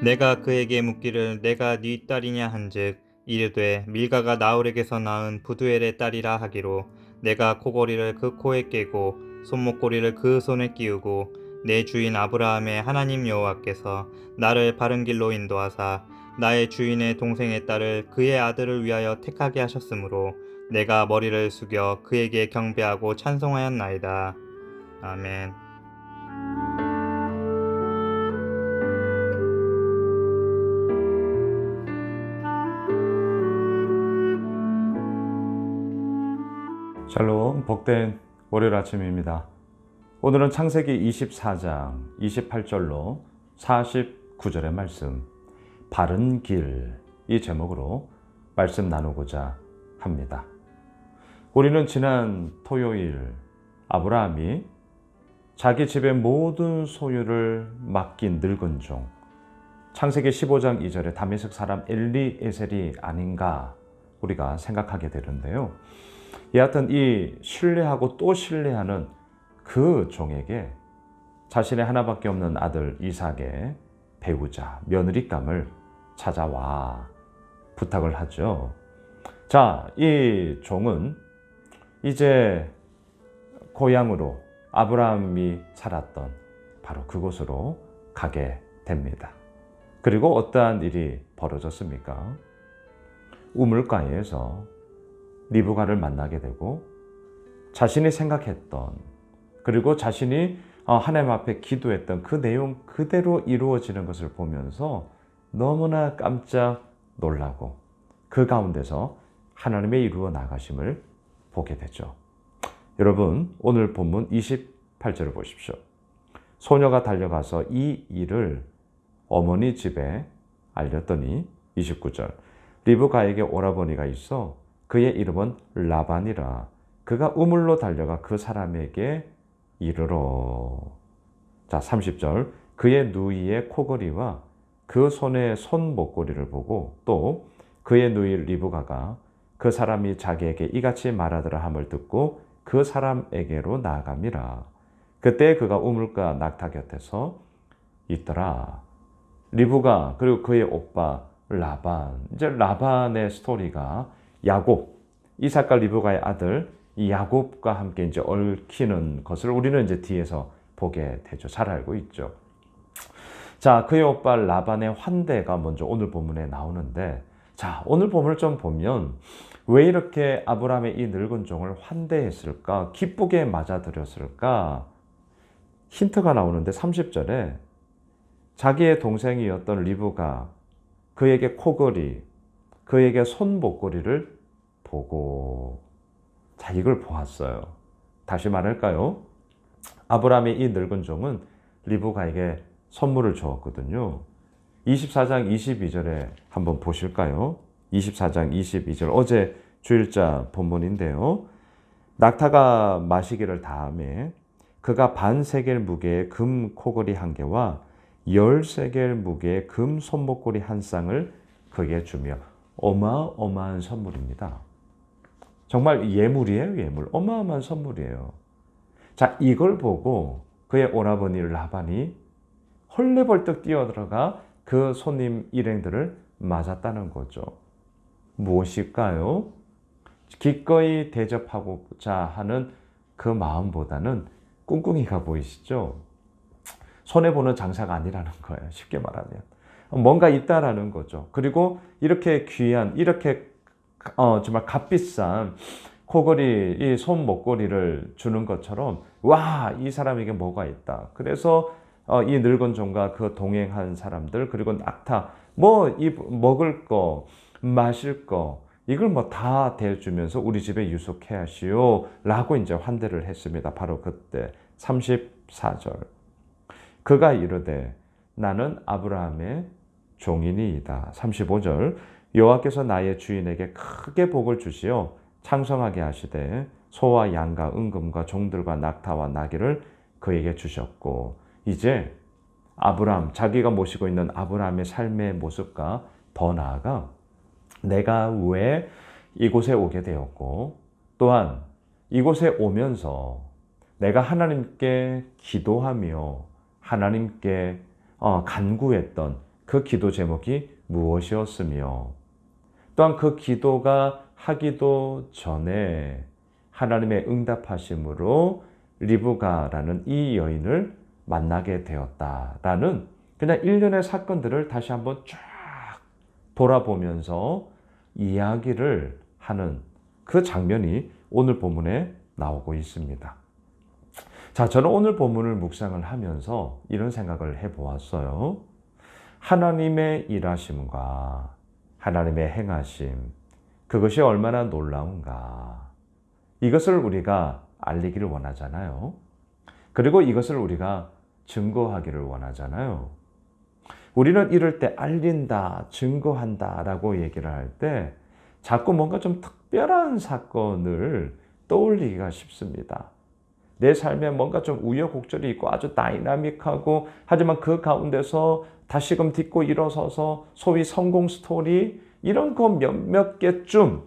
내가 그에게 묻기를 내가 네 딸이냐 한즉 이르되 밀가가 나홀에게서 낳은 부두엘의 딸이라 하기로 내가 코골이를 그 코에 깨고 손목고리를 그 손에 끼우고 내 주인 아브라함의 하나님 여호와께서 나를 바른 길로 인도하사 나의 주인의 동생의 딸을 그의 아들을 위하여 택하게 하셨으므로 내가 머리를 숙여 그에게 경배하고 찬송하였나이다. 아멘. 샬롬, 복된 월요일 아침입니다. 오늘은 창세기 24장 28절로 49절의 말씀, 바른 길, 이 제목으로 말씀 나누고자 합니다. 우리는 지난 토요일 아브라함이 자기 집의 모든 소유를 맡긴 늙은 종, 창세기 15장 2절에 다메섹 사람 엘리에셀이 아닌가 우리가 생각하게 되는데요. 여하튼 이 신뢰하고 또 신뢰하는 그 종에게 자신의 하나밖에 없는 아들 이삭의 배우자, 며느리감을 찾아와 부탁을 하죠. 자, 이 종은 이제 고향으로 아브라함이 살았던 바로 그곳으로 가게 됩니다. 그리고 어떠한 일이 벌어졌습니까? 우물가에서 리브가를 만나게 되고 자신이 생각했던 그리고 자신이 하나님 앞에 기도했던 그 내용 그대로 이루어지는 것을 보면서 너무나 깜짝 놀라고 그 가운데서 하나님의 이루어 나가심을 보게 되죠. 여러분, 오늘 본문 28절을 보십시오. 소녀가 달려가서 이 일을 어머니 집에 알렸더니 29절 리브가에게 오라버니가 있어 그의 이름은 라반이라 그가 우물로 달려가 그 사람에게 이르러. 자, 30절 그의 누이의 코걸이와 그 손의 손목걸이를 보고 또 그의 누이 리브가가 그 사람이 자기에게 이같이 말하더라 함을 듣고 그 사람에게로 나아갑니다. 그때 그가 우물가 낙타 곁에서 있더라. 리브가 그리고 그의 오빠 라반, 이제 라반의 스토리가 야곱, 이삭과 리브가의 아들 이 야곱과 함께 이제 얽히는 것을 우리는 이제 뒤에서 보게 되죠. 잘 알고 있죠. 자, 그의 오빠 라반의 환대가 먼저 오늘 본문에 나오는데, 자, 오늘 본문을 좀 보면 왜 이렇게 아브라함의 이 늙은 종을 환대했을까? 기쁘게 맞아들였을까? 힌트가 나오는데 30절에 자기의 동생이었던 리브가 그에게 코걸이, 그에게 손목걸이를 보고, 자, 이걸 보았어요. 다시 말할까요? 아브라함의 이 늙은 종은 리브가에게 선물을 주었거든요. 24장 22절에 한번 보실까요? 24장 22절, 어제 주일자 본문인데요. 낙타가 마시기를 다음에 그가 반 세겔 무게의 금 코걸이 한 개와 10세겔 무게의 금 손목걸이 한 쌍을 그에게 주며, 어마어마한 선물입니다. 정말 예물이에요, 예물. 어마어마한 선물이에요. 자, 이걸 보고 그의 오라버니 라반이 헐레벌떡 뛰어들어가 그 손님 일행들을 맞았다는 거죠. 무엇일까요? 기꺼이 대접하고자 하는 그 마음보다는 꿍꿍이가 보이시죠? 손해보는 장사가 아니라는 거예요. 쉽게 말하면. 뭔가 있다라는 거죠. 그리고 이렇게 귀한, 이렇게 정말 값비싼 코걸이, 이 손목걸이를 주는 것처럼, 와, 이 사람에게 뭐가 있다. 그래서 이 늙은 종과 그 동행한 사람들, 그리고 낙타, 이 먹을 거, 마실 거, 이걸 다 대주면서 우리 집에 유숙해 하시오 라고 이제 환대를 했습니다. 바로 그때 34절. 그가 이르되 나는 아브라함의 종이니이다. 35절. 여호와께서 나의 주인에게 크게 복을 주시어 창성하게 하시되 소와 양과 은금과 종들과 낙타와 나귀를 그에게 주셨고, 이제 아브라함, 자기가 모시고 있는 아브라함의 삶의 모습과 더 나아가 내가 왜 이곳에 오게 되었고, 또한 이곳에 오면서 내가 하나님께 기도하며 하나님께 간구했던 그 기도 제목이 무엇이었으며 또한 그 기도가 하기도 전에 하나님의 응답하심으로 리브가라는 이 여인을 만나게 되었다라는 그냥 일련의 사건들을 다시 한번 쫙 돌아보면서 이야기를 하는 그 장면이 오늘 본문에 나오고 있습니다. 자, 저는 오늘 본문을 묵상을 하면서 이런 생각을 해보았어요. 하나님의 일하심과 하나님의 행하심, 그것이 얼마나 놀라운가. 이것을 우리가 알리기를 원하잖아요. 그리고 이것을 우리가 증거하기를 원하잖아요. 우리는 이럴 때 알린다, 증거한다 라고 얘기를 할 때 자꾸 뭔가 좀 특별한 사건을 떠올리기가 쉽습니다. 내 삶에 뭔가 좀 우여곡절이 있고 아주 다이나믹하고 하지만 그 가운데서 다시금 딛고 일어서서 소위 성공 스토리 이런 거 몇몇 개쯤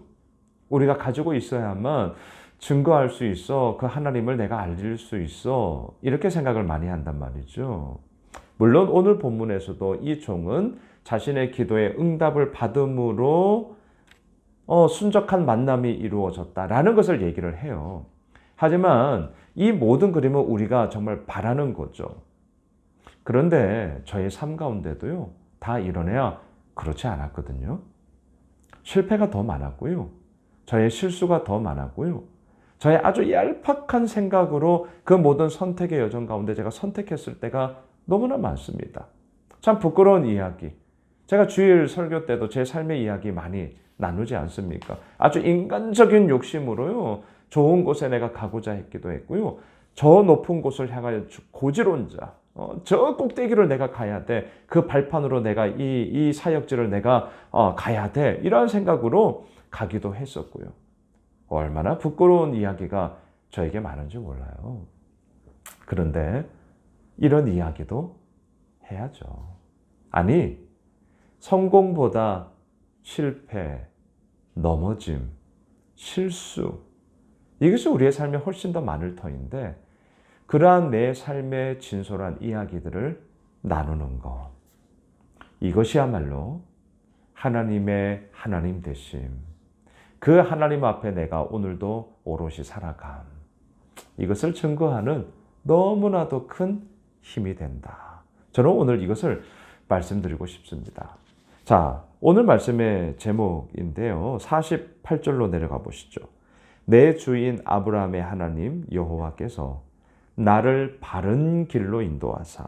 우리가 가지고 있어야만 증거할 수 있어. 그 하나님을 내가 알릴 수 있어. 이렇게 생각을 많이 한단 말이죠. 물론 오늘 본문에서도 이 종은 자신의 기도에 응답을 받음으로 순적한 만남이 이루어졌다라는 것을 얘기를 해요. 하지만 이 모든 그림은 우리가 정말 바라는 거죠. 그런데 저의 삶 가운데도요, 다 이뤄내야 그렇지 않았거든요. 실패가 더 많았고요. 저의 실수가 더 많았고요. 저의 아주 얄팍한 생각으로 그 모든 선택의 여정 가운데 제가 선택했을 때가 너무나 많습니다. 참 부끄러운 이야기. 제가 주일 설교 때도 제 삶의 이야기 많이 나누지 않습니까? 아주 인간적인 욕심으로요. 좋은 곳에 내가 가고자 했기도 했고요. 저 높은 곳을 향하여 고지론자. 저 꼭대기를 내가 가야 돼. 그 발판으로 내가 이 사역지를 내가 가야 돼. 이런 생각으로 가기도 했었고요. 얼마나 부끄러운 이야기가 저에게 많은지 몰라요. 그런데 이런 이야기도 해야죠. 아니, 성공보다 실패, 넘어짐, 실수, 이것이 우리의 삶에 훨씬 더 많을 터인데 그러한 내 삶의 진솔한 이야기들을 나누는 것. 이것이야말로 하나님의 하나님 되심. 그 하나님 앞에 내가 오늘도 오롯이 살아감. 이것을 증거하는 너무나도 큰 힘이 된다. 저는 오늘 이것을 말씀드리고 싶습니다. 자, 오늘 말씀의 제목인데요. 48절로 내려가 보시죠. 내 주인 아브라함의 하나님 여호와께서 나를 바른 길로 인도하사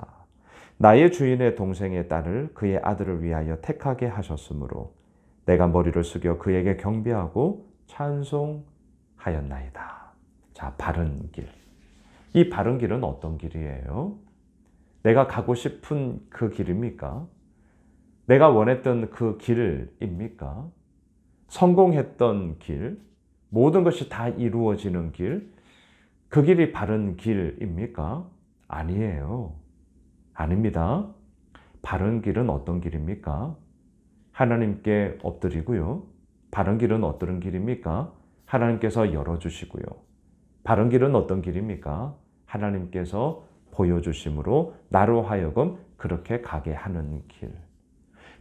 나의 주인의 동생의 딸을 그의 아들을 위하여 택하게 하셨으므로 내가 머리를 숙여 그에게 경배하고 찬송하였나이다. 자, 바른 길. 이 바른 길은 어떤 길이에요? 내가 가고 싶은 그 길입니까? 내가 원했던 그 길입니까? 성공했던 길, 모든 것이 다 이루어지는 길, 그 길이 바른 길입니까? 아니에요. 아닙니다. 바른 길은 어떤 길입니까? 하나님께 엎드리고요. 바른 길은 어떤 길입니까? 하나님께서 열어주시고요. 바른 길은 어떤 길입니까? 하나님께서 보여주심으로 나로 하여금 그렇게 가게 하는 길.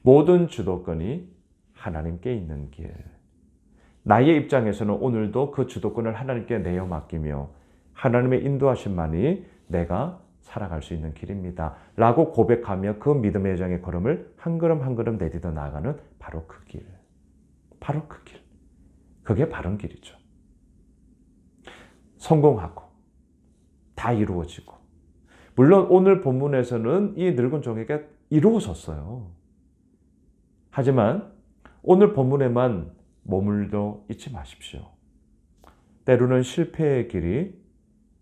모든 주도권이 하나님께 있는 길. 나의 입장에서는 오늘도 그 주도권을 하나님께 내어 맡기며 하나님의 인도하심만이 내가 살아갈 수 있는 길입니다. 라고 고백하며 그 믿음의 여정의 걸음을 한 걸음 한 걸음 내딛어 나아가는 바로 그 길. 바로 그 길. 그게 바른 길이죠. 성공하고 다 이루어지고 물론 오늘 본문에서는 이 늙은 종에게 이루어졌어요. 하지만 오늘 본문에만 머물러 있지 마십시오. 때로는 실패의 길이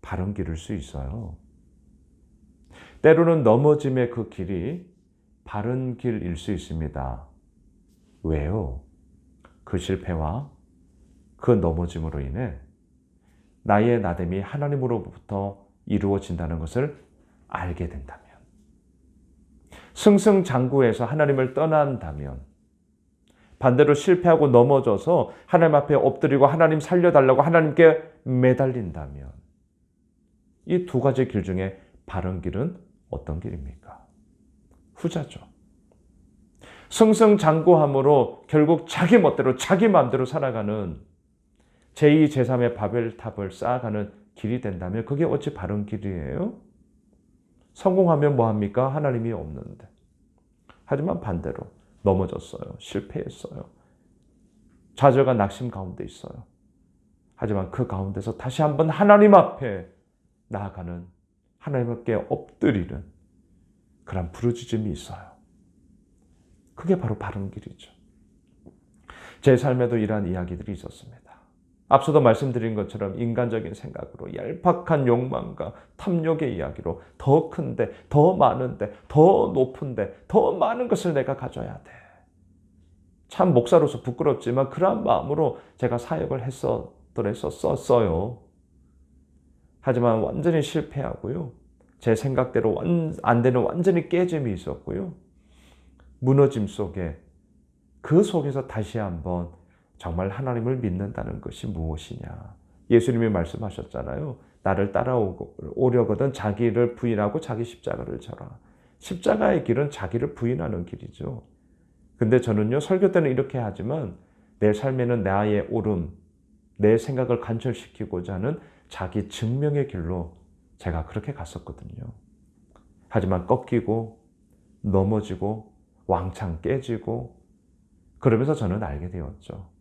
바른 길일 수 있어요. 때로는 넘어짐의 그 길이 바른 길일 수 있습니다. 왜요? 그 실패와 그 넘어짐으로 인해 나의 나됨이 하나님으로부터 이루어진다는 것을 알게 된다면, 승승장구해서 하나님을 떠난다면, 반대로 실패하고 넘어져서 하나님 앞에 엎드리고 하나님 살려달라고 하나님께 매달린다면, 이 두 가지 길 중에 바른 길은 어떤 길입니까? 후자죠. 승승장구함으로 결국 자기 멋대로 자기 마음대로 살아가는 제2, 제3의 바벨탑을 쌓아가는 길이 된다면 그게 어찌 바른 길이에요? 성공하면 뭐합니까? 하나님이 없는데. 하지만 반대로 넘어졌어요. 실패했어요. 좌절과 낙심 가운데 있어요. 하지만 그 가운데서 다시 한번 하나님 앞에 나아가는, 하나님께 엎드리는 그런 부르짖음이 있어요. 그게 바로 바른 길이죠. 제 삶에도 이러한 이야기들이 있었습니다. 앞서도 말씀드린 것처럼 인간적인 생각으로 얄팍한 욕망과 탐욕의 이야기로 더 큰데, 더 많은데, 더 높은데, 더 많은 것을 내가 가져야 돼. 참 목사로서 부끄럽지만 그러한 마음으로 제가 사역을 했었어요. 하지만 완전히 실패하고요. 제 생각대로 안 되는 완전히 깨짐이 있었고요. 무너짐 속에, 그 속에서 다시 한번 정말 하나님을 믿는다는 것이 무엇이냐. 예수님이 말씀하셨잖아요. 나를 따라오려거든 자기를 부인하고 자기 십자가를 져라. 십자가의 길은 자기를 부인하는 길이죠. 근데 저는요, 설교 때는 이렇게 하지만 내 삶에는 나의 옳음, 내 생각을 관철시키고자 하는 자기 증명의 길로 제가 그렇게 갔었거든요. 하지만 꺾이고 넘어지고 왕창 깨지고 그러면서 저는 알게 되었죠.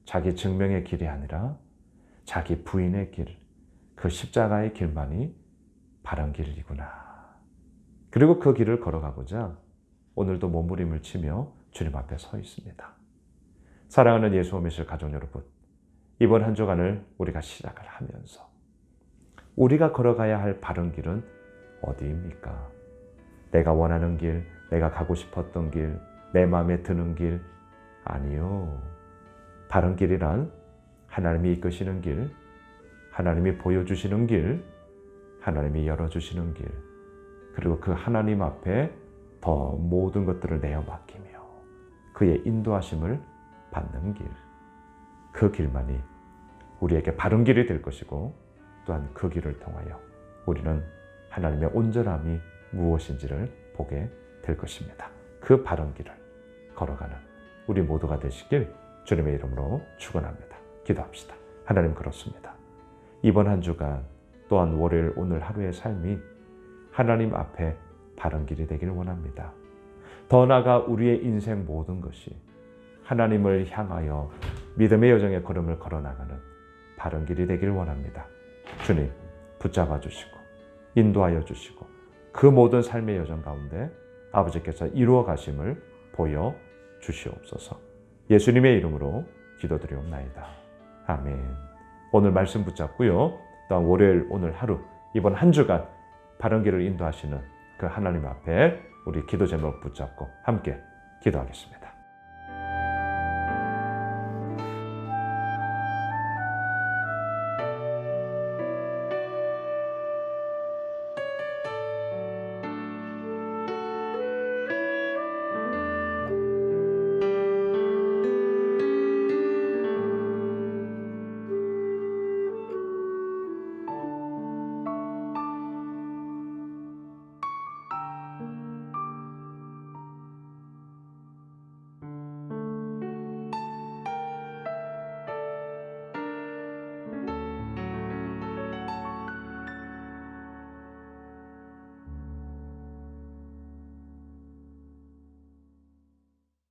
자기 증명의 길이 아니라 자기 부인의 길, 그 십자가의 길만이 바른 길이구나. 그리고 그 길을 걸어가고자 오늘도 몸부림을 치며 주님 앞에 서 있습니다. 사랑하는 예수 오미실 가족 여러분, 이번 한 주간을 우리가 시작을 하면서 우리가 걸어가야 할 바른 길은 어디입니까? 내가 원하는 길, 내가 가고 싶었던 길, 내 마음에 드는 길, 아니요. 바른 길이란 하나님이 이끄시는 길, 하나님이 보여주시는 길, 하나님이 열어주시는 길, 그리고 그 하나님 앞에 더 모든 것들을 내어 맡기며 그의 인도하심을 받는 길, 그 길만이 우리에게 바른 길이 될 것이고, 또한 그 길을 통하여 우리는 하나님의 온전함이 무엇인지를 보게 될 것입니다. 그 바른 길을 걸어가는 우리 모두가 되시길 주님의 이름으로 축원합니다. 기도합시다. 하나님, 그렇습니다. 이번 한 주간 또한 월요일 오늘 하루의 삶이 하나님 앞에 바른 길이 되길 원합니다. 더 나아가 우리의 인생 모든 것이 하나님을 향하여 믿음의 여정의 걸음을 걸어나가는 바른 길이 되길 원합니다. 주님, 붙잡아 주시고 인도하여 주시고 그 모든 삶의 여정 가운데 아버지께서 이루어 가심을 보여 주시옵소서. 예수님의 이름으로 기도드리옵나이다. 아멘. 오늘 말씀 붙잡고요. 또한 월요일 오늘 하루, 이번 한 주간 바른 길을 인도하시는 그 하나님 앞에 우리 기도 제목 붙잡고 함께 기도하겠습니다.